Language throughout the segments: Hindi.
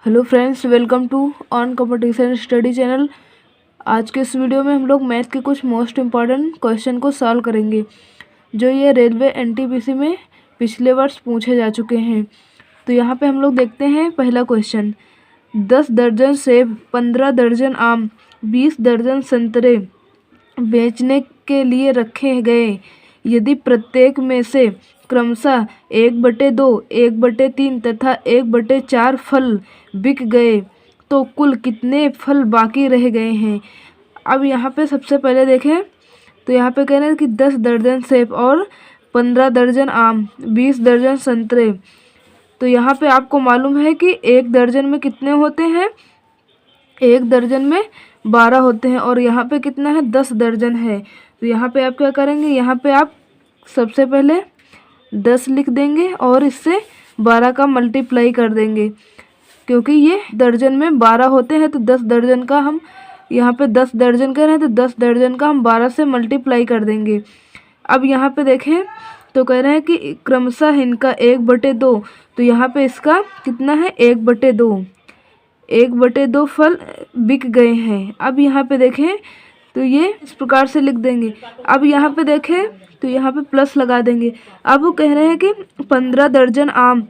Hello friends, welcome to on competition study channel. आज के इस वीडियो में हम लोग मैथ के कुछ मोस्ट इम्पॉर्टेंट क्वेश्चन को सॉल्व करेंगे जो ये रेलवे एनटीपीसी में पिछले वर्ष पूछे जा चुके हैं। तो यहाँ पे हम लोग देखते हैं पहला क्वेश्चन। 10 दर्जन सेब, 15 दर्जन आम, 20 दर्जन संतरे बेचने के लिए रखे गए। यदि प्रत्येक में से क्रमशः 1/2, 1/3 तथा 1/4 फल बिक गए तो कुल कितने फल बाकी रह गए हैं। अब यहाँ पे सबसे पहले देखें तो यहाँ पे कह रहे हैं कि 10 दर्जन सेब और 15 दर्जन आम, 20 दर्जन संतरे। तो यहाँ पे आपको मालूम है कि एक दर्जन में कितने होते हैं, एक दर्जन में 12 होते हैं और यहाँ पे कितना है, 10 दर्जन है। तो यहाँ पे आप क्या करेंगे, यहाँ पे आप सबसे पहले 10 लिख देंगे और इससे 12 का मल्टीप्लाई कर देंगे, क्योंकि ये दर्जन में 12 होते हैं। तो 10 दर्जन का हम यहाँ पे 10 दर्जन कह रहे हैं तो 10 दर्जन का हम 12 से मल्टीप्लाई कर देंगे। अब यहाँ पे देखें तो कह रहे हैं कि क्रमशः इनका 1/2, तो यहाँ पे इसका कितना है, 1/2, 1/2 फल बिक गए हैं। अब यहाँ पे देखें तो ये इस प्रकार से लिख देंगे। अब यहाँ पे देखें तो यहाँ पे प्लस लगा देंगे। अब वो कह रहे हैं कि 15 दर्जन आम,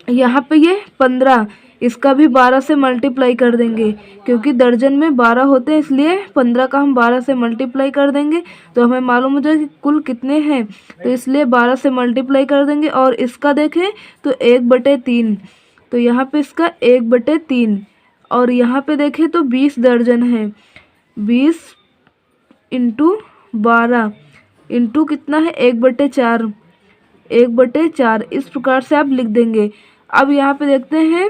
यहाँ पे ये 15, इसका भी 12 से मल्टीप्लाई कर देंगे, क्योंकि दर्जन में 12 होते हैं, इसलिए 15 का हम 12 से मल्टीप्लाई कर देंगे तो हमें मालूम हो जाएगा कि कुल कितने हैं। तो इसलिए 12 से मल्टीप्लाई कर देंगे। और इसका देखें तो 1/3, तो यहाँ पे इसका 1/3। और यहाँ पे देखें तो 20 दर्जन है, 20 इंटू 12 इंटू कितना है, 1/4, 1/4। इस प्रकार से आप लिख देंगे। अब यहाँ पे देखते हैं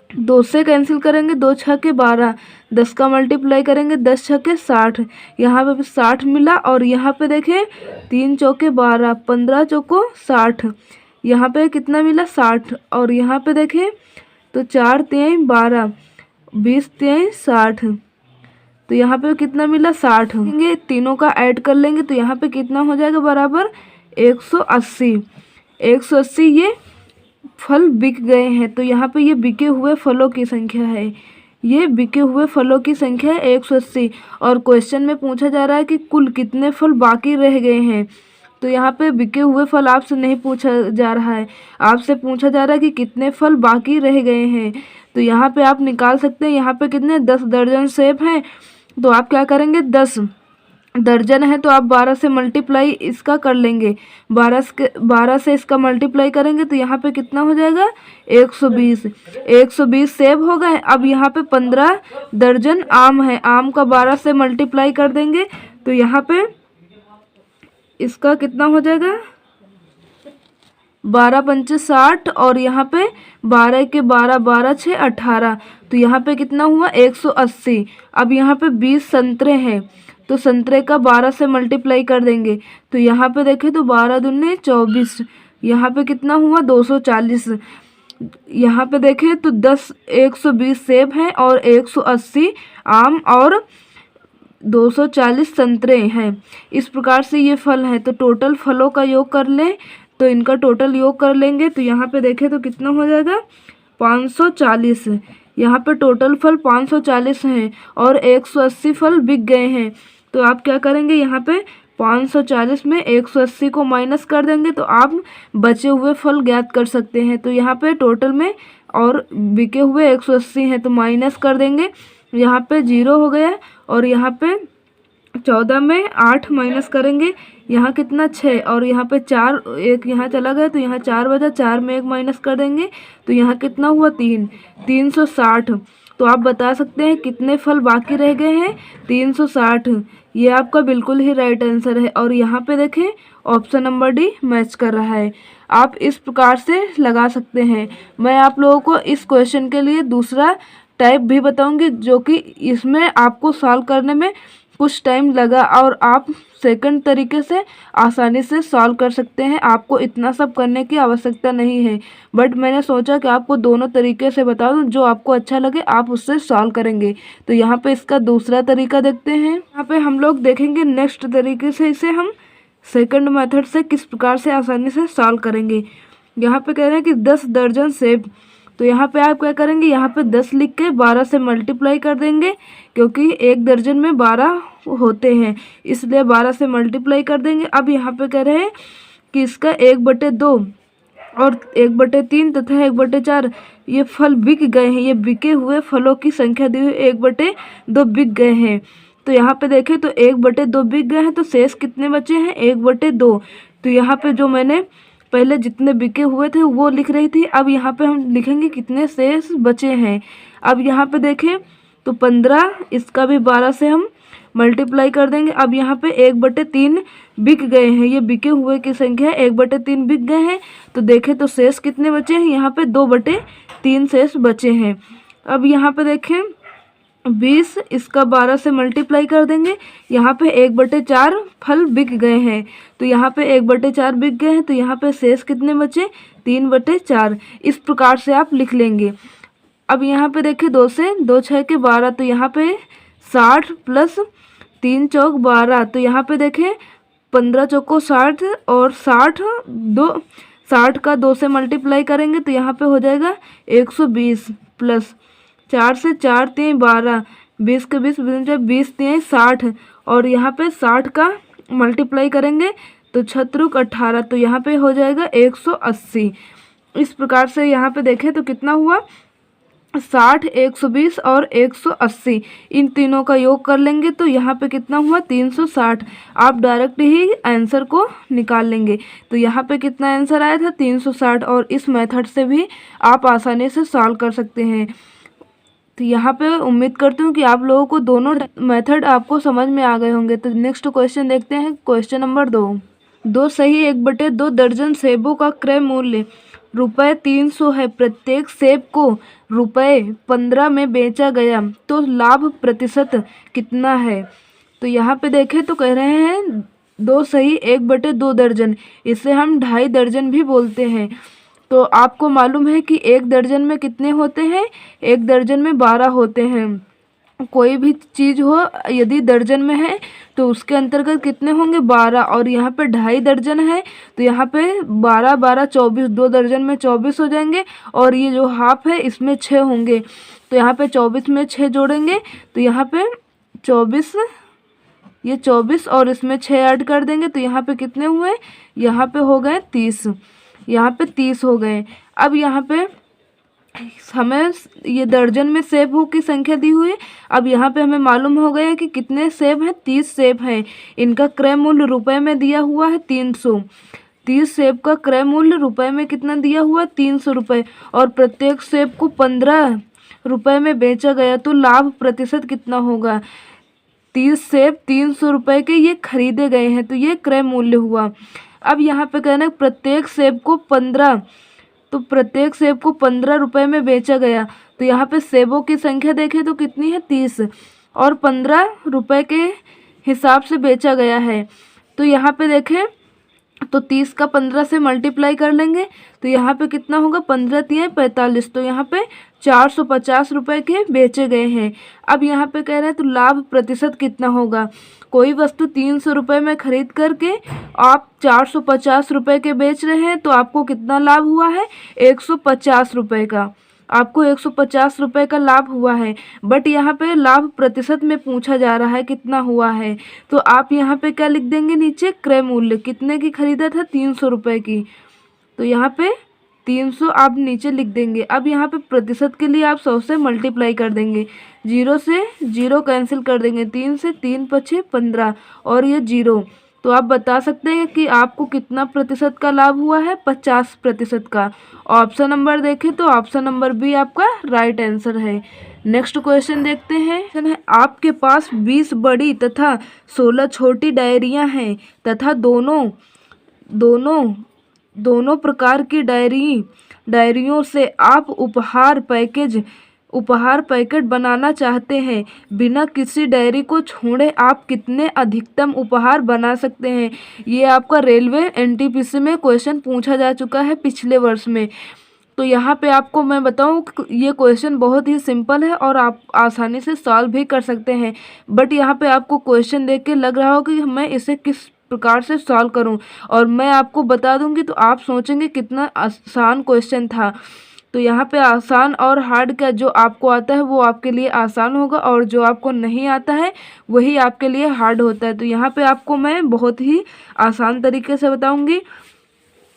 2 से कैंसिल करेंगे, 2 छके 12, 10 का मल्टीप्लाई करेंगे, 10 छके 60, यहाँ पे भी 60 मिला। और यहाँ पे देखें 3 चौके 12, 15 चौको 60, यहाँ पे कितना मिला, 60। और यहाँ पे देखें तो 4 तिहाई 12, 20 तिहाई 60, तो यहाँ पे कितना मिला, 60। ये तीनों का ऐड कर लेंगे तो यहाँ पे कितना हो जाएगा, बराबर 180। 180 ये फल बिक गए हैं। तो यहाँ पे ये बिके हुए फलों की संख्या है, ये बिके हुए फलों की संख्या है 180। और क्वेश्चन में पूछा जा रहा है कि कुल कितने फल बाकी रह गए हैं। तो यहाँ पे बिके हुए फल आपसे नहीं पूछा जा रहा है, आपसे पूछा जा रहा है कि कितने फल बाकी रह गए हैं। तो यहाँ पे आप निकाल सकते हैं, यहाँ पे कितने, 10 दर्जन सेब हैं, तो आप क्या करेंगे, 10 दर्जन है तो आप 12 से मल्टीप्लाई इसका कर लेंगे, 12 से इसका मल्टीप्लाई करेंगे तो यहाँ पे कितना हो जाएगा, 120। 120 सेब हो गए। अब यहाँ पे 15 दर्जन आम है, आम का 12 से मल्टीप्लाई कर देंगे तो यहाँ पे इसका कितना हो जाएगा, 12 पंचे 60 और यहाँ पे 12 के 12, 12 6 18, तो यहाँ पे कितना हुआ, 180। अब यहाँ पे 20 संतरे हैं तो संतरे का 12 से मल्टीप्लाई कर देंगे तो यहाँ पे देखें तो 12 दूनी 24, यहाँ पे कितना हुआ, 240। यहाँ पे देखें तो 120 सेब हैं और 180 आम और 240 संतरे हैं। इस प्रकार से ये फल हैं। तो टोटल फलों का योग कर लें, तो इनका टोटल योग कर लेंगे तो यहाँ पे देखें तो कितना हो जाएगा, 540। यहाँ पे टोटल फल 540 हैं और 180 फल बिक गए हैं। तो आप क्या करेंगे, यहाँ पे 540 में 180 को माइनस कर देंगे तो आप बचे हुए फल ज्ञात कर सकते हैं। तो यहाँ पे टोटल में और बिके हुए 180 हैं तो माइनस कर देंगे, यहाँ पे 0 हो गया। और यहाँ पे 14 में 8 माइनस करेंगे, यहाँ कितना 6 और यहाँ पे 4, एक यहाँ चला गया तो यहाँ 4 बचा, 4 में 1 माइनस कर देंगे तो यहाँ कितना हुआ, 3, 360। तो आप बता सकते हैं कितने फल बाकी रह गए हैं, 360। ये आपका बिल्कुल ही राइट आंसर है। और यहाँ पे देखें ऑप्शन नंबर डी मैच कर रहा है। आप इस प्रकार से लगा सकते हैं। मैं आप लोगों को इस क्वेश्चन के लिए दूसरा टाइप भी बताऊंगी जो कि इसमें आपको सॉल्व करने में कुछ टाइम लगा और आप सेकंड तरीके से आसानी से सॉल्व कर सकते हैं। आपको इतना सब करने की आवश्यकता नहीं है, बट मैंने सोचा कि आपको दोनों तरीके से बता दूं, जो आपको अच्छा लगे आप उससे सॉल्व करेंगे। तो यहाँ पे इसका दूसरा तरीका देखते हैं। यहाँ पे हम लोग देखेंगे नेक्स्ट तरीके से इसे हम सेकंड मेथड से किस प्रकार से आसानी से सॉल्व करेंगे। यहाँ पे कह रहे हैं कि 10 दर्जन सेब, तो यहाँ पे आप क्या करेंगे, यहाँ पे 10 लिख के 12 से मल्टीप्लाई कर देंगे, क्योंकि 1 दर्जन में 12 होते हैं, इसलिए 12 से मल्टीप्लाई कर देंगे। अब यहाँ पे कह रहे हैं कि इसका 1/2 और 1/3 तथा 1/4 ये फल बिक गए हैं। ये बिके हुए फलों की संख्या दी हुई 1/2 बिक गए हैं। तो यहाँ पे देखें तो 1/2 बिक गए हैं, तो शेष कितने बचे हैं, 1/2। तो यहाँ पे जो मैंने पहले जितने बिके हुए थे वो लिख रही थी, अब यहाँ पे हम लिखेंगे कितने शेष बचे हैं। अब यहाँ पे देखें तो 15, इसका भी 12 से हम मल्टीप्लाई कर देंगे। अब यहाँ पे 1/3 बिक गए हैं, ये बिके हुए की संख्या 1/3 बिक गए हैं। तो देखें तो शेष कितने बचे हैं, यहाँ पे 2/3 शेष बचे हैं। अब यहाँ पे देखें 20, इसका 12 से मल्टीप्लाई कर देंगे। यहाँ पे 1/4 फल बिक गए हैं, तो यहाँ पे 1/4 बिक गए हैं, तो यहाँ पे शेष कितने बचे, 3/4। इस प्रकार से आप लिख लेंगे। अब यहाँ पे देखिए 2 से 2 6 के 12, तो यहाँ पे 60 प्लस 3 चौक 12, तो यहाँ पे देखें 15 चौको 60 और 60 का 2 से मल्टीप्लाई करेंगे तो यहाँ पे हो जाएगा 120 प्लस 4 से 4 3 12, 20 के 20 20 3 60 और यहाँ पे 60 का मल्टीप्लाई करेंगे तो 6 18, तो यहाँ पे हो जाएगा 180। इस प्रकार से यहाँ पे देखें तो कितना हुआ, 60 120 और 180, इन तीनों का योग कर लेंगे तो यहाँ पे कितना हुआ 360। आप डायरेक्ट ही आंसर को निकाल लेंगे। तो यहाँ पे कितना आंसर आया था 360, और इस मेथड से भी आप आसानी से सॉल्व कर सकते हैं। तो यहाँ पे उम्मीद करती हूँ कि आप लोगों को दोनों मेथड आपको समझ में आ गए होंगे। तो नेक्स्ट क्वेश्चन देखते हैं, क्वेश्चन नंबर 2 सही 1/2 दर्जन सेबों का क्रय मूल्य ₹300 है। प्रत्येक सेब को ₹15 में बेचा गया तो लाभ प्रतिशत कितना है। तो यहाँ पे देखें तो कह रहे हैं 2 सही 1/2 दर्जन, इसे हम 2.5 दर्जन भी बोलते हैं। तो आपको मालूम है कि 1 दर्जन में कितने होते हैं, 1 दर्जन में 12 होते हैं। कोई भी चीज़ हो यदि दर्जन में है तो उसके अंतर्गत कितने होंगे 12, और यहाँ पे 2.5 दर्जन है तो यहाँ पे 12 12 24, 2 दर्जन में 24 हो जाएंगे, और ये जो हाफ है इसमें 6 होंगे, तो यहाँ पे 24 में 6 जोड़ेंगे तो यहाँ पे 24, ये 24 और इसमें 6 ऐड कर देंगे तो यहाँ पे कितने हुए, यहाँ पे हो गए 30, यहाँ पे 30 हो गए। अब यहाँ पे हमें ये दर्जन में सेबों की संख्या दी हुई है। अब यहाँ पे हमें मालूम हो गया कि कितने सेब हैं, 30 सेब हैं। इनका क्रय मूल्य रुपए में दिया हुआ है 300। 30 सेब का क्रय मूल्य रुपए में कितना दिया हुआ, 300 रुपये, और प्रत्येक सेब को 15 रुपये में बेचा गया तो लाभ प्रतिशत कितना होगा। 30 सेब 300 रुपये के ये खरीदे गए हैं तो ये क्रय मूल्य हुआ। अब यहाँ पे कहना है प्रत्येक सेब को 15, तो प्रत्येक सेब को 15 रुपये में बेचा गया, तो यहाँ पे सेबों की संख्या देखें तो कितनी है 30, और 15 रुपये के हिसाब से बेचा गया है। तो यहाँ पे देखें तो 30 का 15 से मल्टीप्लाई कर लेंगे तो यहाँ पे कितना होगा, 15 3 45, तो यहाँ पे 450 रुपये के बेचे गए हैं। अब यहाँ पे कह रहे हैं तो लाभ प्रतिशत कितना होगा। कोई वस्तु 300 रुपये में खरीद करके आप 450 रुपये के बेच रहे हैं तो आपको कितना लाभ हुआ है, 150 रुपये का, आपको 150 रुपये का लाभ हुआ है। बट यहाँ पे लाभ प्रतिशत में पूछा जा रहा है कितना हुआ है, तो आप यहाँ पे क्या लिख देंगे, नीचे क्रय मूल्य कितने की खरीदा था, 300 रुपये की, तो यहाँ पे 300 आप नीचे लिख देंगे। अब यहाँ पे प्रतिशत के लिए आप 100 से मल्टीप्लाई कर देंगे, 0 से 0 कैंसिल कर देंगे, 3 से 3 5 15 और ये 0, तो आप बता सकते हैं कि आपको कितना प्रतिशत का लाभ हुआ है, 50% का। ऑप्शन नंबर देखें तो ऑप्शन नंबर बी आपका राइट आंसर है। नेक्स्ट क्वेश्चन देखते हैं, आपके पास 20 बड़ी तथा 16 छोटी डायरियां हैं तथा दोनों प्रकार की डायरियों से आप उपहार पैकेट बनाना चाहते हैं। बिना किसी डायरी को छोड़े आप कितने अधिकतम उपहार बना सकते हैं। ये आपका रेलवे एनटीपीसी में क्वेश्चन पूछा जा चुका है पिछले वर्ष में। तो यहाँ पे आपको मैं बताऊँ ये क्वेश्चन बहुत ही सिंपल है और आप आसानी से सॉल्व भी कर सकते हैं। बट यहाँ पे आपको क्वेश्चन देख के लग रहा हो कि मैं इसे किस प्रकार से सॉल्व करूं, और मैं आपको बता दूंगी तो आप सोचेंगे कितना आसान क्वेश्चन था। तो यहाँ पे आसान और हार्ड का जो आपको आता है वो आपके लिए आसान होगा और जो आपको नहीं आता है वही आपके लिए हार्ड होता है। तो यहाँ पे आपको मैं बहुत ही आसान तरीके से बताऊंगी।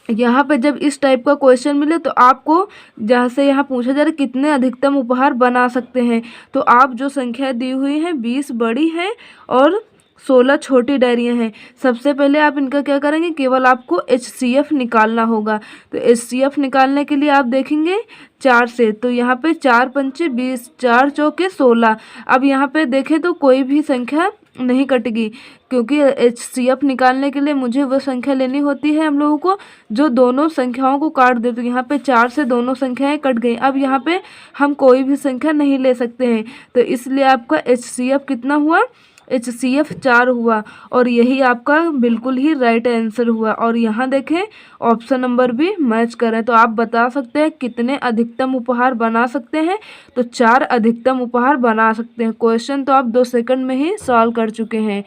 यहाँ पे जब इस टाइप का क्वेश्चन मिले तो आपको जहाँ से यहाँ पूछा जा रहा है कितने अधिकतम उपहार बना सकते हैं, तो आप जो संख्या दी हुई है 20 बड़ी हैं और 16 छोटी डायरियाँ हैं। सबसे पहले आप इनका क्या करेंगे, केवल आपको HCF निकालना होगा। तो HCF निकालने के लिए आप देखेंगे 4 से, तो यहाँ पे 4 पंचे 20, 4 चौके 16। अब यहाँ पे देखें तो कोई भी संख्या नहीं कटेगी, क्योंकि HCF निकालने के लिए मुझे वह संख्या लेनी होती है हम लोगों को जो दोनों संख्याओं को काट दे। तो यहाँ पे 4 से दोनों संख्याएं कट गई। अब यहाँ पे हम कोई भी संख्या नहीं ले सकते हैं, तो इसलिए आपका HCF कितना हुआ, HCF 4 हुआ और यही आपका बिल्कुल ही राइट आंसर हुआ। और यहाँ देखें ऑप्शन नंबर भी मैच करें, तो आप बता सकते हैं कितने अधिकतम उपहार बना सकते हैं, तो 4 अधिकतम उपहार बना सकते हैं। क्वेश्चन तो आप 2 सेकंड में ही सॉल्व कर चुके हैं।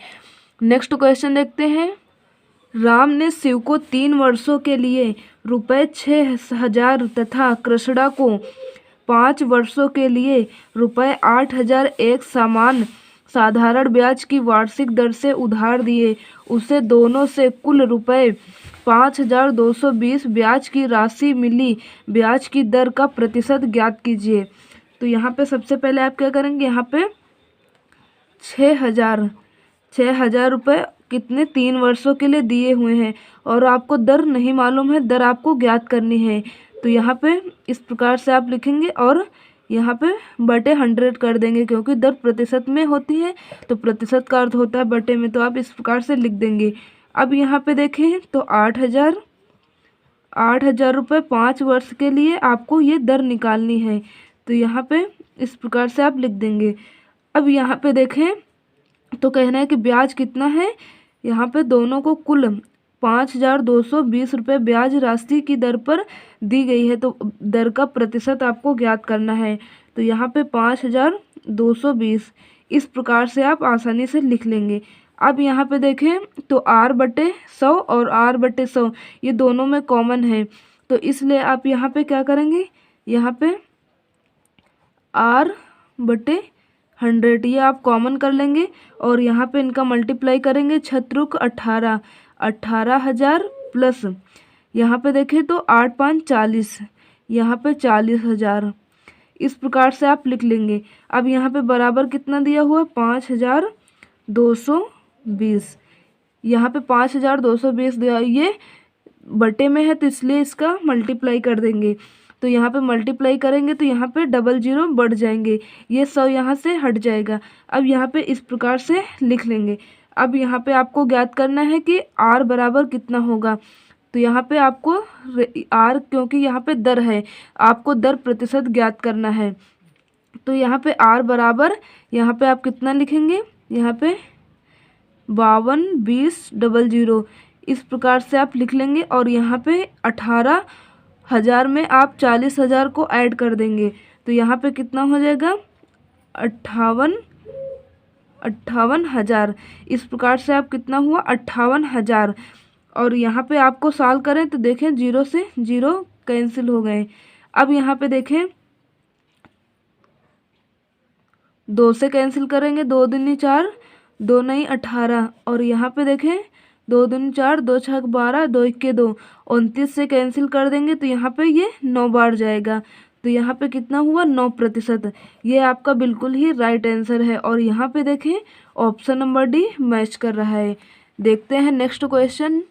नेक्स्ट क्वेश्चन देखते हैं। राम ने शिव को 3 वर्षों के लिए रुपये 6,000 तथा कृष्णा को 5 वर्षों के लिए रुपये 8,000 एक समान साधारण ब्याज की वार्षिक दर से उधार दिए। उसे दोनों से कुल रुपये 5,220 ब्याज की राशि मिली। ब्याज की दर का प्रतिशत ज्ञात कीजिए। तो यहाँ पे सबसे पहले आप क्या करेंगे, यहाँ पे 6,000 रुपये कितने 3 वर्षों के लिए दिए हुए हैं और आपको दर नहीं मालूम है, दर आपको ज्ञात करनी है। तो यहाँ पे इस प्रकार से आप लिखेंगे और यहाँ पे बटे 100 कर देंगे, क्योंकि दर प्रतिशत में होती है तो प्रतिशत का अर्थ होता है बटे में, तो आप इस प्रकार से लिख देंगे। अब यहाँ पे देखें तो 8,000 रुपये 5 वर्ष के लिए आपको ये दर निकालनी है, तो यहाँ पे इस प्रकार से आप लिख देंगे। अब यहाँ पे देखें तो कहना है कि ब्याज कितना है, यहाँ पे दोनों को कुल 5,220 रुपये ब्याज राशि की दर पर दी गई है, तो दर का प्रतिशत आपको ज्ञात करना है। तो यहाँ पे 5,220 इस प्रकार से आप आसानी से लिख लेंगे। अब यहाँ पे देखें तो R/100 और R/100 ये दोनों में कॉमन है, तो इसलिए आप यहाँ पे क्या करेंगे, यहाँ पे R/100 ये आप कॉमन कर लेंगे और यहाँ पे इनका मल्टीप्लाई करेंगे। छत्रुक 18,000 प्लस यहाँ पे देखें तो 8 5 40, यहाँ पे 40,000 इस प्रकार से आप लिख लेंगे। अब यहाँ पे बराबर कितना दिया हुआ 5,220, यहाँ पे 5,220 दिया, ये बटे में है तो इसलिए इसका मल्टीप्लाई कर देंगे। तो यहाँ पे मल्टीप्लाई करेंगे तो यहाँ पे 00 बढ़ जाएंगे, ये 100 यहाँ से हट जाएगा। अब यहाँ पे इस प्रकार से लिख लेंगे। अब यहाँ पे आपको ज्ञात करना है कि R बराबर कितना होगा, तो यहाँ पे आपको R, क्योंकि यहाँ पे दर है, आपको दर प्रतिशत ज्ञात करना है। तो यहाँ पे R बराबर, यहाँ पे आप कितना लिखेंगे, यहाँ पे 52 20 00 इस प्रकार से आप लिख लेंगे और यहाँ पे 18,000 में आप 40,000 को ऐड कर देंगे, तो यहाँ पे कितना हो जाएगा 58,000। इस प्रकार से आप कितना हुआ 58,000। और यहाँ पे आपको सॉल्व करें तो देखें 0 से 0 कैंसिल हो गए। अब यहाँ पे देखें 2 से कैंसिल करेंगे, 2 दूनी 4, 2 नहीं 18, और यहाँ पे देखें 2 दूनी 4, 2 छक 12, 2 1 2, 29 से कैंसिल कर देंगे तो यहाँ पे ये 9 बार जाएगा, तो यहाँ पे कितना हुआ 9%। ये आपका बिल्कुल ही राइट आंसर है। और यहाँ पे देखें ऑप्शन नंबर डी मैच कर रहा है। देखते हैं नेक्स्ट क्वेश्चन।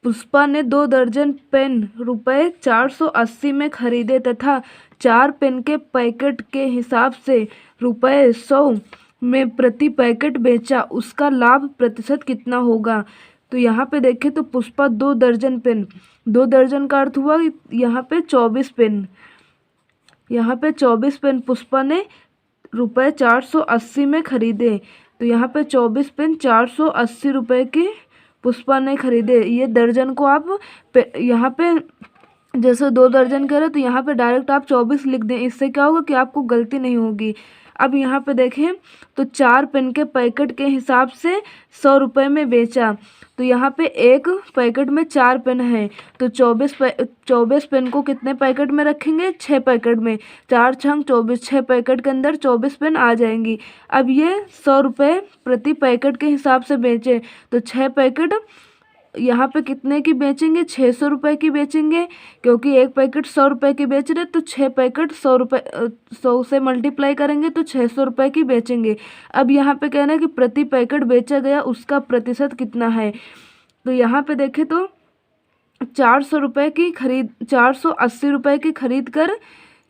पुष्पा ने 2 दर्जन पेन रुपये 480 में खरीदे तथा 4 पेन के पैकेट के हिसाब से रुपये 100 में प्रति पैकेट बेचा, उसका लाभ प्रतिशत कितना होगा। तो यहाँ पे देखें तो पुष्पा 2 दर्जन पेन, 2 दर्जन का अर्थ हुआ यहाँ पे 24 पेन, यहाँ पे 24 पेन पुष्पा ने रुपये 480 में खरीदे, तो यहाँ पे 24 पेन 480 रुपये के पुष्पा ने खरीदे। ये दर्जन को आप यहाँ पे जैसे 2 दर्जन कह रहे हैं तो यहाँ पे डायरेक्ट आप 24 लिख दें। इससे क्या होगा कि आपको गलती नहीं होगी। अब यहाँ पे देखें तो 4 पेन के पैकेट के हिसाब से 100 रुपये में बेचा। तो यहाँ पे एक पैकेट में 4 पेन है, तो 24 पेन को कितने पैकेट में रखेंगे? 6 पैकेट में। 4 छंग 24, 6 पैकेट के अंदर 24 पेन आ जाएंगी। अब ये 100 रुपये प्रति पैकेट के हिसाब से बेचे, तो 6 पैकेट यहाँ पे कितने की बेचेंगे? 600 रुपये की बेचेंगे, क्योंकि एक पैकेट 100 रुपये की बेच रहे, तो 6 पैकेट 100 रुपये 100 से मल्टीप्लाई करेंगे तो 600 रुपये की बेचेंगे। अब यहाँ पे कहना है कि प्रति पैकेट बेचा गया उसका प्रतिशत कितना है। तो यहाँ पे देखें तो 480 रुपये की खरीद कर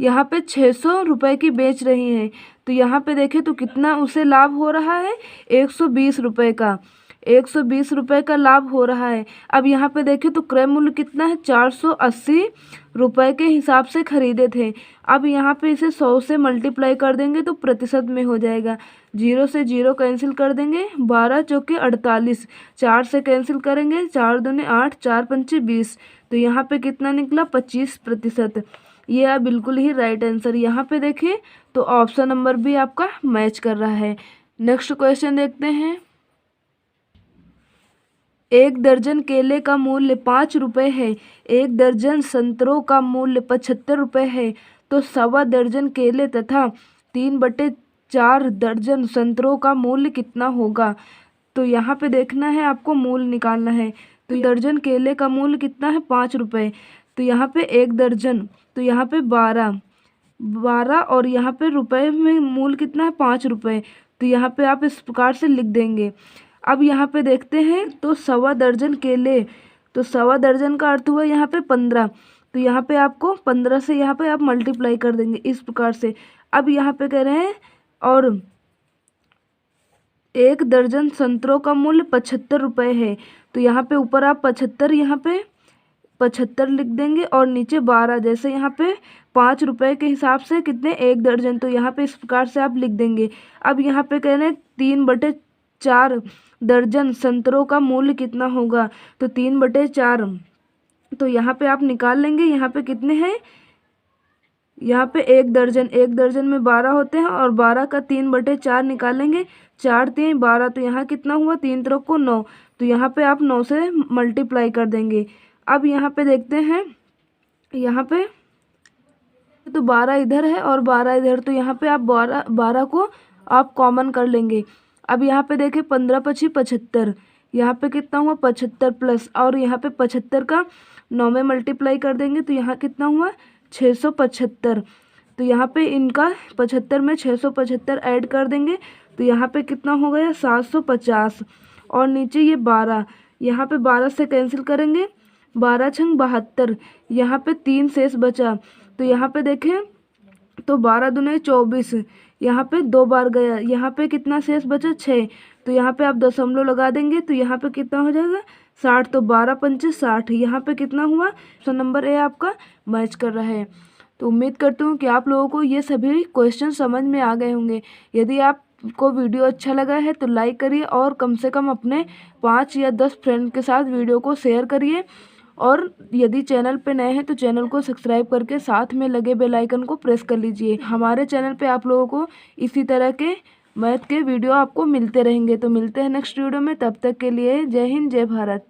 यहाँ पे 600 रुपये की बेच रही हैं। तो यहाँ पे देखें तो कितना उसे लाभ हो रहा है? 120 रुपये का। 120 रुपये का लाभ हो रहा है। अब यहाँ पे देखें तो क्रय मूल्य कितना है? 480 रुपये के हिसाब से खरीदे थे। अब यहाँ पे इसे 100 से मल्टीप्लाई कर देंगे तो प्रतिशत में हो जाएगा। 0 से 0 कैंसिल कर देंगे, 12 चौके 48, 4 से कैंसिल करेंगे, 4 दूने 8, 4 पंचे 20। तो यहाँ पे कितना निकला? 25%। ये बिल्कुल ही राइट आंसर। यहाँ पे देखें तो ऑप्शन नंबर भी आपका मैच कर रहा है। नेक्स्ट क्वेश्चन देखते हैं। 1 दर्जन केले का मूल्य 5 रुपये है, 1 दर्जन संतरों का मूल्य 75 रुपये है, तो 1.25 दर्जन केले तथा 3/4 दर्जन संतरों का मूल्य कितना होगा? तो यहाँ पे देखना है, आपको मूल्य निकालना है। तो दर्जन केले का मूल्य कितना है? 5 रुपये। तो यहाँ पे 1 दर्जन, तो यहाँ पे 12 और यहाँ पे रुपए में मूल्य कितना है? 5 रुपये। तो यहाँ पे आप इस प्रकार से लिख देंगे। अब यहाँ पे देखते हैं तो 1.25 दर्जन केले, तो 1.25 दर्जन का अर्थ हुआ यहाँ पे 15। तो यहाँ पे आपको 15 से यहाँ पे आप मल्टीप्लाई कर देंगे इस प्रकार से। अब यहाँ पे कह रहे हैं और 1 दर्जन संतरों का मूल्य 75 रुपये है, तो यहाँ पे ऊपर आप 75 यहाँ पे 75 लिख देंगे और नीचे 12। जैसे यहाँ पे 5 रुपये के हिसाब से कितने? 1 दर्जन, तो यहाँ पे इस प्रकार से आप लिख देंगे। अब यहाँ पे कह रहे हैं 3/4 दर्जन संतरों का मूल्य कितना होगा? तो 3/4, तो यहाँ पे आप निकाल लेंगे। यहाँ पे कितने हैं? यहाँ पे 1 दर्जन में 12 होते हैं और 12 का 3/4 निकालेंगे। 4 3 12, तो यहाँ कितना हुआ? 3 त्रिक को 9, तो यहाँ पे आप 9 से मल्टीप्लाई कर देंगे। अब यहाँ पे देखते हैं, यहाँ पे तो 12 इधर है और 12 इधर, तो यहाँ पे आप 12 को आप कॉमन कर लेंगे। अब यहाँ पे देखें 15 पची 75, यहाँ पे कितना हुआ? 75 प्लस, और यहाँ पे 75 का 9 में मल्टीप्लाई कर देंगे तो यहाँ कितना हुआ? 675। तो यहाँ पे इनका 75 में 675 ऐड कर देंगे तो यहाँ पे कितना हो गया? 750। और नीचे ये 12, यहाँ पे 12 से कैंसिल करेंगे, 12 छंग 72, यहाँ पे 3 शेष बचा। तो यहाँ पे देखें तो 12 दूने 24, यहाँ पे 2 बार गया, यहाँ पे कितना शेष बचा? 6। तो यहाँ पे आप दशमलव लगा देंगे तो यहाँ पे कितना हो जाएगा? 60। तो 12 पंचे 60, यहाँ पे कितना हुआ? ऑप्शन नंबर ए आपका मैच कर रहा है। तो उम्मीद करती हूँ कि आप लोगों को ये सभी क्वेश्चन समझ में आ गए होंगे। यदि आपको वीडियो अच्छा लगा है तो लाइक करिए और कम से कम अपने 5 या 10 फ्रेंड के साथ वीडियो को शेयर करिए। और यदि चैनल पे नए हैं तो चैनल को सब्सक्राइब करके साथ में लगे बेल आइकन को प्रेस कर लीजिए। हमारे चैनल पे आप लोगों को इसी तरह के मैथ के वीडियो आपको मिलते रहेंगे। तो मिलते हैं नेक्स्ट वीडियो में, तब तक के लिए जय हिंद जय भारत।